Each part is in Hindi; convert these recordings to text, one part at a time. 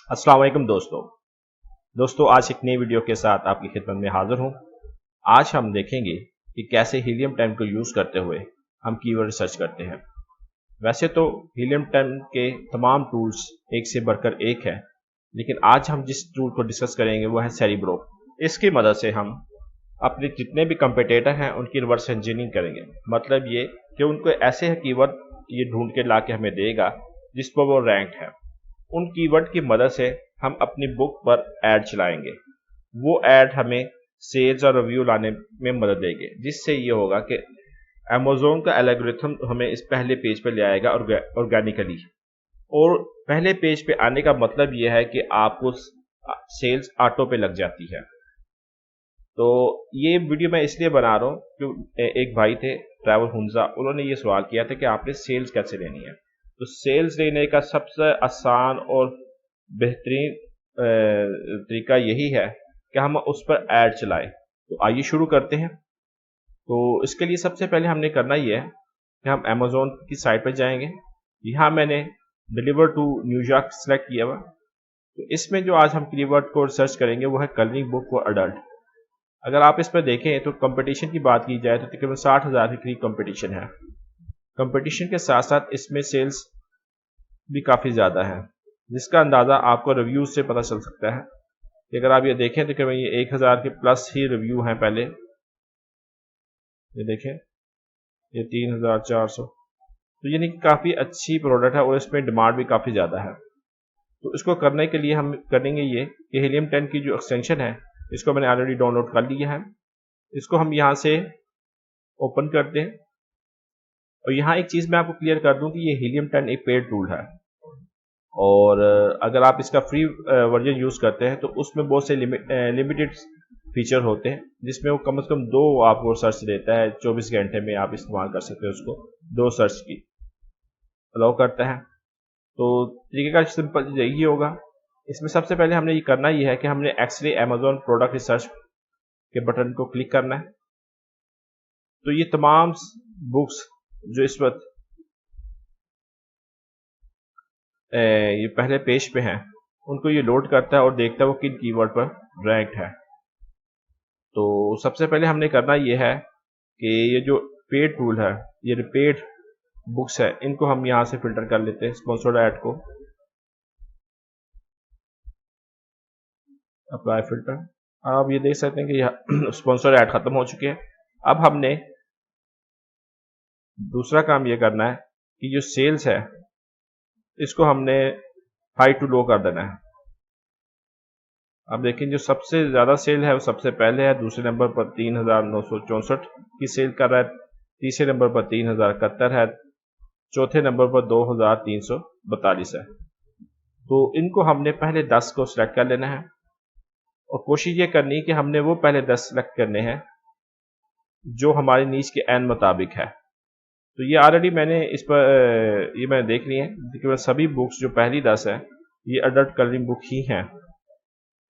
अस्सलाम वालेकुम दोस्तों आज एक नई वीडियो के साथ आपकी खिदमत में हाजिर हूँ। आज हम देखेंगे कि कैसे हीलियम 10 को यूज़ करते हुए हम कीवर्ड सर्च करते हैं। वैसे तो हीलियम 10 के तमाम टूल्स एक से बढ़कर एक है, लेकिन आज हम जिस टूल को डिस्कस करेंगे वो है सेरिब्रो। इसकी मदद से हम अपने जितने भी कंपटीटर हैं उनकी रिवर्स इंजीनियरिंग करेंगे। मतलब ये कि उनको ऐसे कीवर्ड ये ढूंढ के ला के हमें देगा जिस पर वो रैंक है। उन कीवर्ड की मदद से हम अपनी बुक पर ऐड चलाएंगे। वो ऐड हमें सेल्स और रिव्यू लाने में मदद देंगे, जिससे ये होगा कि अमेज़न का एल्गोरिथम हमें इस पहले पेज पे ले आएगा ऑर्गेनिकली। और पहले पेज पे आने का मतलब ये है कि आपको सेल्स ऑटो पे लग जाती है। तो ये वीडियो मैं इसलिए बना रहा हूँ कि एक भाई थे ट्रैवल हुंजा, उन्होंने ये सवाल किया था कि आपने सेल्स कैसे लेनी है। तो सेल्स लेने का सबसे आसान और बेहतरीन तरीका यही है कि हम उस पर ऐड चलाएं। तो आइए शुरू करते हैं। तो इसके लिए सबसे पहले हमने करना ये है कि हम अमेज़न की साइट पर जाएंगे। यहाँ मैंने डिलीवर टू न्यूयॉर्क सेलेक्ट किया हुआ। तो इसमें जो आज हम कीवर्ड को सर्च करेंगे वो है कलरिंग बुक फॉर अडल्ट। अगर आप इस पर देखें तो कंपटीशन की बात की जाए तो तकरीबन 60,000 के करीब कंपटीशन है। कंपटीशन के साथ साथ इसमें सेल्स भी काफ़ी ज़्यादा है, जिसका अंदाज़ा आपको रिव्यूज से पता चल सकता है कि अगर आप ये देखें तो तकरीबन ये 1,000 के प्लस ही रिव्यू हैं। पहले ये देखें, ये 3,400, तो यानी कि काफ़ी अच्छी प्रोडक्ट है और इसमें डिमांड भी काफ़ी ज़्यादा है। तो इसको करने के लिए हम करेंगे ये कि हीलियम 10 की जो एक्सटेंशन है इसको मैंने ऑलरेडी डाउनलोड कर लिया है। इसको हम यहाँ से ओपन करते हैं। और यहाँ एक चीज़ मैं आपको क्लियर कर दूं कि ये हीलियम 10 एक पेड टूल है, और अगर आप इसका फ्री वर्जन यूज़ करते हैं तो उसमें बहुत से लिमिटेड फीचर होते हैं, जिसमें वो कम से कम 2 आपको सर्च देता है। 24 घंटे में आप इस्तेमाल कर सकते हैं उसको, 2 सर्च की अलाउ करता है। तो तरीके का सिंपल यही होगा। इसमें सबसे पहले हमने ये करना ये है कि हमने एक्सरे अमेज़न प्रोडक्ट रिसर्च के बटन को क्लिक करना है। तो ये तमाम बुक्स जो इस वक्त ये पहले पेज पे हैं उनको ये लोड करता है और देखता है वो किन कीवर्ड पर रैंक्ड है। तो सबसे पहले हमने करना ये है कि ये जो पेड टूल है, ये पेड बुक्स है, इनको हम यहाँ से फिल्टर कर लेते हैं स्पॉन्सर्ड ऐड को। अप्लाई फिल्टर, आप ये देख सकते हैं कि स्पॉन्सर्ड ऐड खत्म हो चुके हैं। अब हमने दूसरा काम ये करना है कि जो सेल्स है इसको हमने हाई टू लो कर देना है। अब देखें, जो सबसे ज़्यादा सेल है वो सबसे पहले है, दूसरे नंबर पर 3,964 की सेल कर रहा है, तीसरे नंबर पर 3,071 है, चौथे नंबर पर 2,342 है। तो इनको हमने पहले 10 को सिलेक्ट कर लेना है और कोशिश ये करनी है कि हमने वो पहले 10 सिलेक्ट करने हैं जो हमारी नीच के एन मुताबिक है। तो ये ऑलरेडी मैंने इस पर ये मैंने देख ली है कि सभी बुक्स जो पहली 10 है ये अडल्ट कलरिंग बुक ही हैं।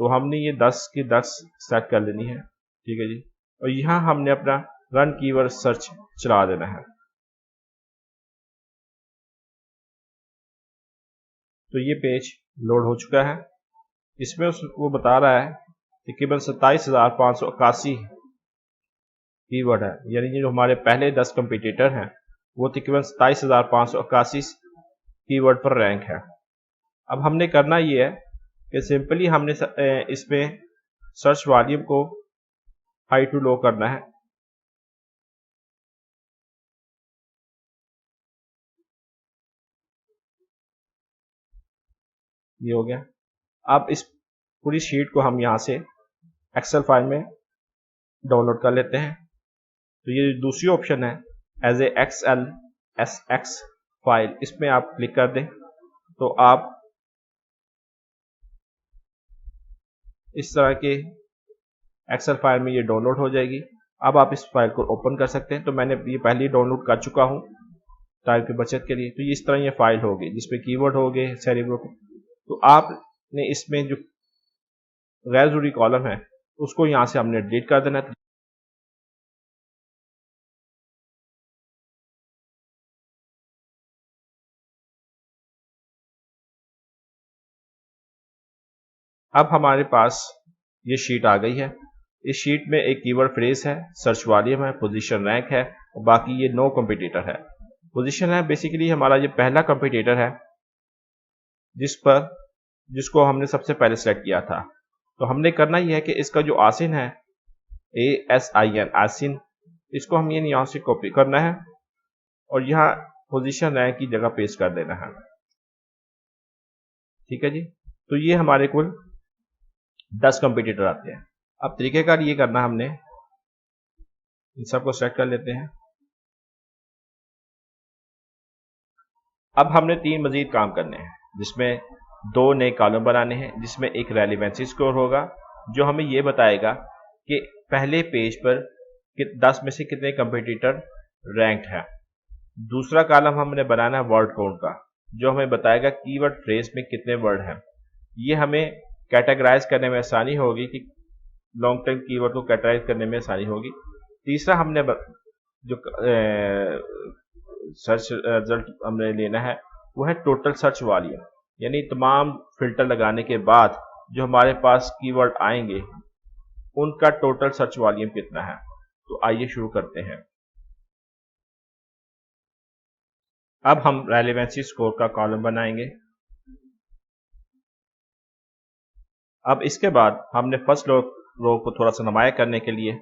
तो हमने ये 10 की 10 सेट कर लेनी है, ठीक है जी। और यहाँ हमने अपना रन कीवर्ड सर्च चला देना है। तो ये पेज लोड हो चुका है। इसमें वो बता रहा है कि केवल 27,581 कीवर्ड है, यानी जो हमारे पहले 10 कंपटीटर हैं वो तकरीबन 27,581 कीवर्ड पर रैंक है। अब हमने करना ये है कि सिंपली हमने इसमें सर्च वॉल्यूम को हाई टू लो करना है। ये हो गया। अब इस पूरी शीट को हम यहाँ से एक्सेल फाइल में डाउनलोड कर लेते हैं। तो ये दूसरी ऑप्शन है as a XL S X file, इसमें आप क्लिक कर दें तो आप इस तरह के एक्सेल फाइल में ये डाउनलोड हो जाएगी। अब आप इस फाइल को ओपन कर सकते हैं। तो मैंने ये पहले ही डाउनलोड कर चुका हूँ टाइम की बचत के लिए। तो इस तरह ये फाइल होगी जिसमें कीवर्ड हो गए सेरिब्रो के। तो आपने इसमें जो गैर जरूरी कॉलम है उसको यहाँ से हमने डिलीट कर देना है। अब हमारे पास ये शीट आ गई है। इस शीट में एक कीवर्ड फ्रेज है, सर्च वॉल्यूम है, पोजीशन रैंक है और बाकी ये 9 कंपटीटर है। पोजीशन रैंक बेसिकली हमारा ये पहला कंपटीटर है जिसको हमने सबसे पहले सेलेक्ट किया था। तो हमने करना यह है कि इसका जो आसिन है ASIN आसिन, इसको हम ये यहाँ से कॉपी करना है और यहाँ पोजीशन रैंक की जगह पेस्ट कर देना है। ठीक है जी। तो ये हमारे कुल 10 कंपटीटर आते हैं। अब तरीकेकार ये करना, हमने इन सबको सेलेक्ट कर लेते हैं। अब हमने 3 मजीद काम करने हैं, जिसमें 2 नए कॉलम बनाने हैं, जिसमें एक रेलेवेंसी स्कोर होगा जो हमें ये बताएगा कि पहले पेज पर 10 में से कितने कंपटीटर रैंक्ड है। दूसरा कॉलम हमने बनाना है वर्ड काउंट का, जो हमें बताएगा कीवर्ड फ्रेज में कितने वर्ड हैं। ये हमें कैटेगराइज करने में आसानी होगी, कि लॉन्ग टर्म कीवर्ड को कैटेगराइज करने में आसानी होगी। तीसरा हमने जो सर्च रिजल्ट हमने लेना है वो है टोटल सर्च वॉल्यूम, यानी तमाम फिल्टर लगाने के बाद जो हमारे पास कीवर्ड आएंगे उनका टोटल सर्च वॉल्यूम कितना है। तो आइए शुरू करते हैं। अब हम रेलेवेंसी स्कोर का कॉलम बनाएंगे। अब इसके बाद हमने फर्स्ट रो को थोड़ा सा नुमाया करने के लिए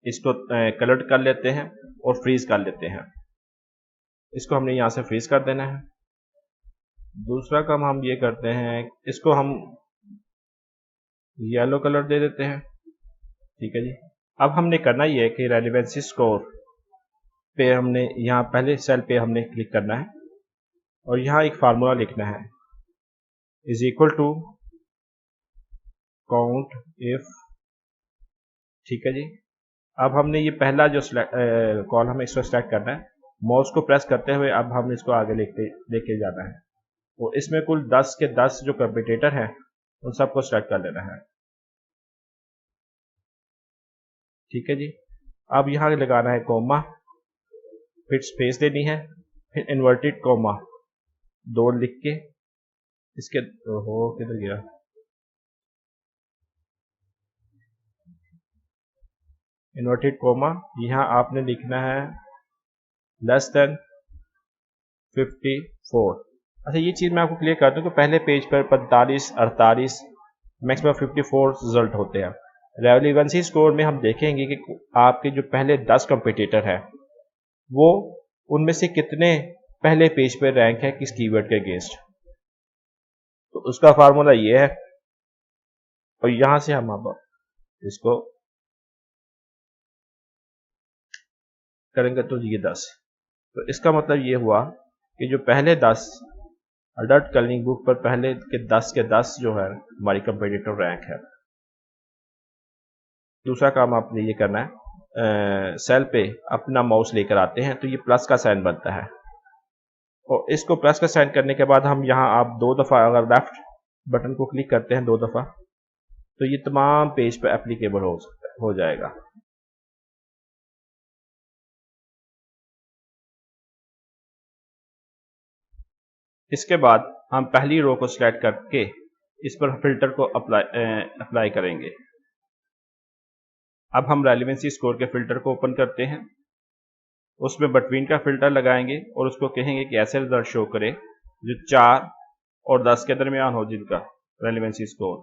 इसको कलर कर लेते हैं और फ्रीज कर लेते हैं। इसको हमने यहां से फ्रीज कर देना है। दूसरा काम हम ये करते हैं, इसको हम येलो कलर दे देते हैं। ठीक है जी। अब हमने करना ये है कि रेलेवेंसी स्कोर पे हमने यहाँ पहले सेल पे हमने क्लिक करना है और यहाँ एक फार्मूला लिखना है, is equal to count if. ठीक है जी। अब हमने ये पहला जो कॉल हमें इसको सिलेक्ट करना है, माउस को प्रेस करते हुए अब हम इसको आगे लेके जाना है। तो इसमें कुल 10 के 10 जो कंपटीटर हैं उन सबको सिलेक्ट कर लेना है। ठीक है जी। अब यहाँ लगाना है कोमा, फिर स्पेस देनी है, फिर इन्वर्टेड कोमा 2 लिख के इसके हो किधर गया, इन्वर्टेड कोमा यहाँ आपने लिखना है लेस देन 54। अच्छा, ये चीज़ मैं आपको क्लियर कर दूं कि पहले पेज पर 45, 48, मैक्सिमम 54 रिजल्ट होते हैं। रेलेवेंसी स्कोर में हम देखेंगे कि आपके जो पहले 10 कंपटीटर हैं वो उनमें से कितने पहले पेज पर रैंक है किस कीवर्ड के अगेंस्ट। तो उसका फार्मूला ये है और यहां से हम अब इसको करेंगे तो ये 10। तो इसका मतलब ये हुआ कि जो पहले 10 अडल्ट कलरिंग बुक पर पहले के 10 के 10 जो है हमारी कंपटीटर रैंक है। दूसरा काम आपने ये करना है, सेल पे अपना माउस लेकर आते हैं तो ये प्लस का साइन बनता है और इसको प्लस का साइन करने के बाद हम यहाँ आप 2 दफ़ा अगर लेफ्ट बटन को क्लिक करते हैं 2 दफ़ा तो ये तमाम पेज पर एप्लीकेबल हो जाएगा। इसके बाद हम पहली रो को सिलेक्ट करके इस पर फिल्टर को अप्लाई करेंगे। अब हम रेलेवेंसी स्कोर के फिल्टर को ओपन करते हैं, उसमें बिटवीन का फिल्टर लगाएंगे और उसको कहेंगे कि ऐसे रिजल्ट शो करे जो 4 और 10 के दरमियान हो जिनका रेलेवेंसी स्कोर।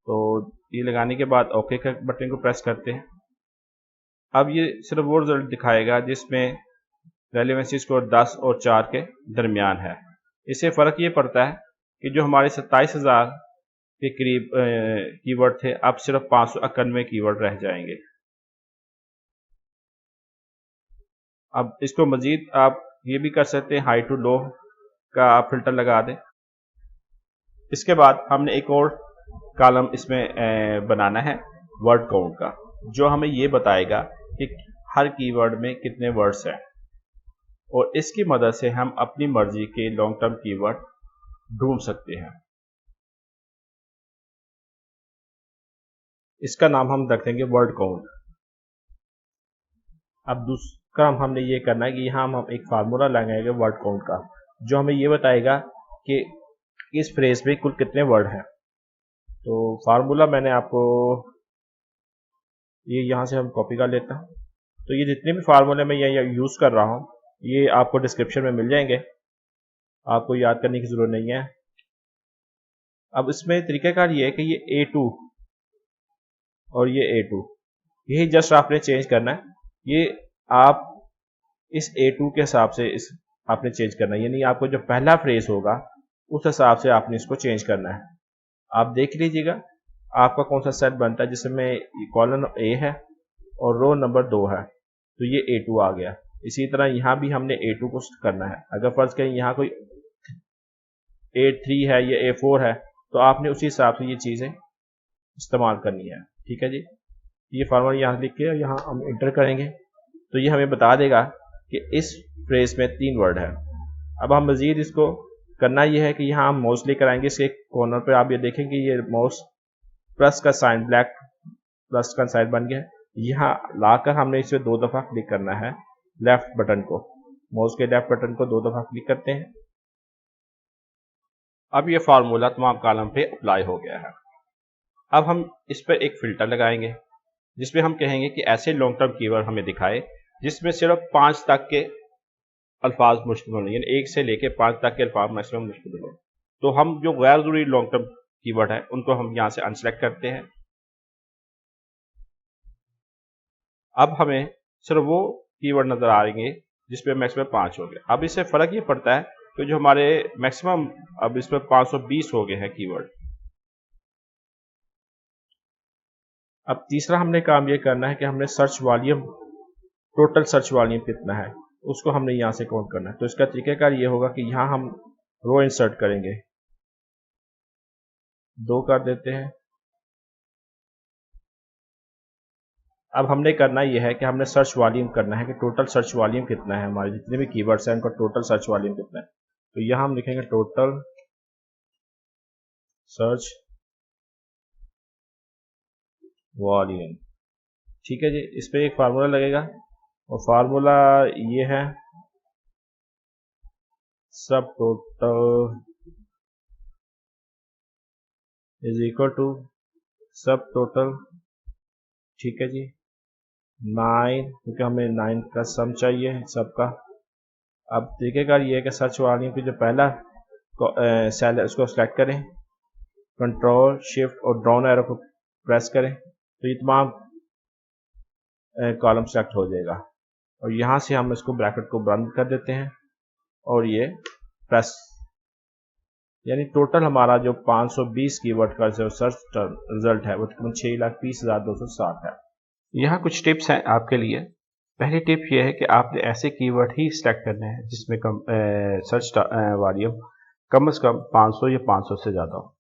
तो ये लगाने के बाद ओके का बटन को प्रेस करते हैं। अब ये सिर्फ वो रिजल्ट दिखाएगा जिसमें रेलेवेंसी स्कोर 10 और 4 के दरमियान है। इससे फ़र्क ये पड़ता है कि जो हमारे 27,000 के करीब कीवर्ड थे अब सिर्फ 591 कीवर्ड रह जाएंगे। अब इसको मजीद आप ये भी कर सकते हैं, हाई टू लो का आप फिल्टर लगा दें। इसके बाद हमने एक और कॉलम इसमें बनाना है वर्ड काउंट का, जो हमें ये बताएगा कि हर कीवर्ड में कितने वर्ड्स हैं और इसकी मदद से हम अपनी मर्जी के लॉन्ग टर्म कीवर्ड ढूंढ सकते हैं। इसका नाम हम रख देंगे वर्ड काउंट। अब दूसरा काम हमने ये करना है कि यहाँ हम एक फार्मूला लगाएंगे वर्ड काउंट का, जो हमें ये बताएगा कि इस फ्रेज में कुल कितने वर्ड हैं। तो फार्मूला मैंने आपको ये यहाँ से हम कॉपी कर लेते हैं। तो ये जितने भी फार्मूले मैं ये यूज़ कर रहा हूँ ये आपको डिस्क्रिप्शन में मिल जाएंगे, आपको याद करने की ज़रूरत नहीं है। अब इसमें तरीक़ाकार ये है कि ये A2 और ये A2 यही जस्ट आपने चेंज करना है। ये आप इस A2 के हिसाब से इस आपने चेंज करना है, यानी आपको जो पहला फ्रेज होगा उस हिसाब से आपने इसको चेंज करना है। आप देख लीजिएगा आपका कौन सा सेट बनता है जिसमें कॉलम A है और रो नंबर 2 है, तो ये A2 आ गया। इसी तरह यहाँ भी हमने A2 को करना है। अगर फर्ज करें यहाँ कोई A3 है या A4 है तो आपने उसी हिसाब से ये चीज़ें इस्तेमाल करनी है। ठीक है जी, ये फार्मूला यहाँ लिख के यहाँ हम इंटर करेंगे तो ये हमें बता देगा कि इस फ्रेज में 3 वर्ड है। अब हम मज़ीद इसको करना ये है कि यहाँ हम माउस लेकर आएंगे, इसके कॉर्नर पर आप ये देखेंगे ये माउस प्लस का साइन, ब्लैक प्लस का साइन बन गया। यहाँ लाकर हमने इसे 2 दफ़ा क्लिक करना है लेफ्ट बटन को, माउस के लेफ्ट बटन को 2 दफ़ा क्लिक करते हैं। अब ये फार्मूला तमाम कॉलम पे अप्लाई हो गया है। अब हम इस पर एक फ़िल्टर लगाएंगे जिसमें हम कहेंगे कि ऐसे लॉन्ग टर्म कीवर्ड हमें दिखाए जिसमें सिर्फ 5 तक के अल्फाज मुश्तमिल हो, यानी 1 से लेके 5 तक के अल्फाज मैक्सिमम मुश्तमिल हो। तो हम जो गैर ज़रूरी लॉन्ग टर्म कीवर्ड है उनको हम यहाँ से अनसेलेक्ट करते हैं। अब हमें सिर्फ वो कीवर्ड नज़र आएंगे जिसमें मैक्सिमम 5 हो गए। अब इससे फ़र्क ये पड़ता है कि जो हमारे मैक्सिमम अब इसमें 520 हो गए हैं कीवर्ड। अब तीसरा हमने काम ये करना है कि हमने search volume, total search volume कितना है उसको हमने यहाँ से काउंट करना है। तो इसका तरीक़ाकार ये होगा कि यहाँ हम रो इंसर्ट करेंगे, 2 कर देते हैं। अब हमने करना यह है कि हमने सर्च वॉल्यूम करना है कि टोटल सर्च वॉल्यूम कितना है, हमारे जितने भी कीवर्ड्स हैं उनका टोटल सर्च वॉल्यूम कितना है। तो यहाँ हम लिखेंगे टोटल सर्च वॉल्यूम। ठीक है जी, इस पर एक फार्मूला लगेगा और फार्मूला ये है सब टोटल इज इक्वल टू सब टोटल, ठीक है जी, 9, क्योंकि हमें 9 का सम चाहिए सबका। अब तरीक़ेकार ये है कि सर्च वॉल्यूम की जो पहला सेल है उसको सेलेक्ट करें, कंट्रोल शिफ्ट और डाउन एरो को प्रेस करें तो ये तमाम कॉलम सेलेक्ट हो जाएगा। और यहाँ से हम इसको ब्रैकेट को बंद कर देते हैं और ये प्रेस, यानी टोटल हमारा जो 520 कीवर्ड का जो सर्च रिजल्ट है वो तकरीबन 6,20,260 है। यहाँ कुछ टिप्स हैं आपके लिए। पहली टिप ये है कि आपने ऐसे कीवर्ड ही सिलेक्ट करने हैं जिसमें सर्च वॉल्यूम कम से कम 500 या 500 से ज़्यादा हो।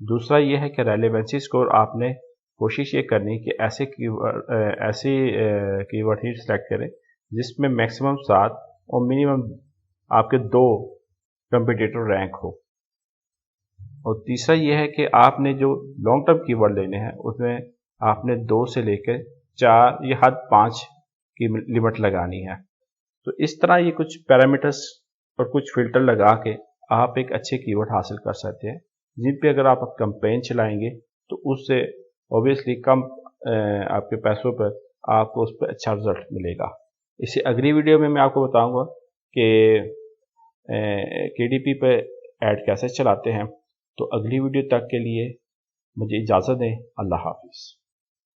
दूसरा ये है कि रेलेवेंसी स्कोर आपने कोशिश ये करनी कि ऐसे कीवर्ड ही सिलेक्ट करें जिसमें मैक्सिमम 7 और मिनिमम आपके 2 कंपटीटर रैंक हो। और तीसरा ये है कि आपने जो लॉन्ग टर्म कीवर्ड लेने हैं उसमें आपने 2 से लेकर 4 या हद 5 की लिमिट लगानी है। तो इस तरह ये कुछ पैरामीटर्स और कुछ फिल्टर लगा के आप एक अच्छे कीवर्ड हासिल कर सकते हैं जिन पे अगर आप कैंपेन चलाएंगे तो उससे ऑब्वियसली कम आपके पैसों पर आपको उस पर अच्छा रिजल्ट मिलेगा। इसी अगली वीडियो में मैं आपको बताऊंगा कि KDP पे ऐड कैसे चलाते हैं। तो अगली वीडियो तक के लिए मुझे इजाज़त दें। अल्लाह हाफिज़।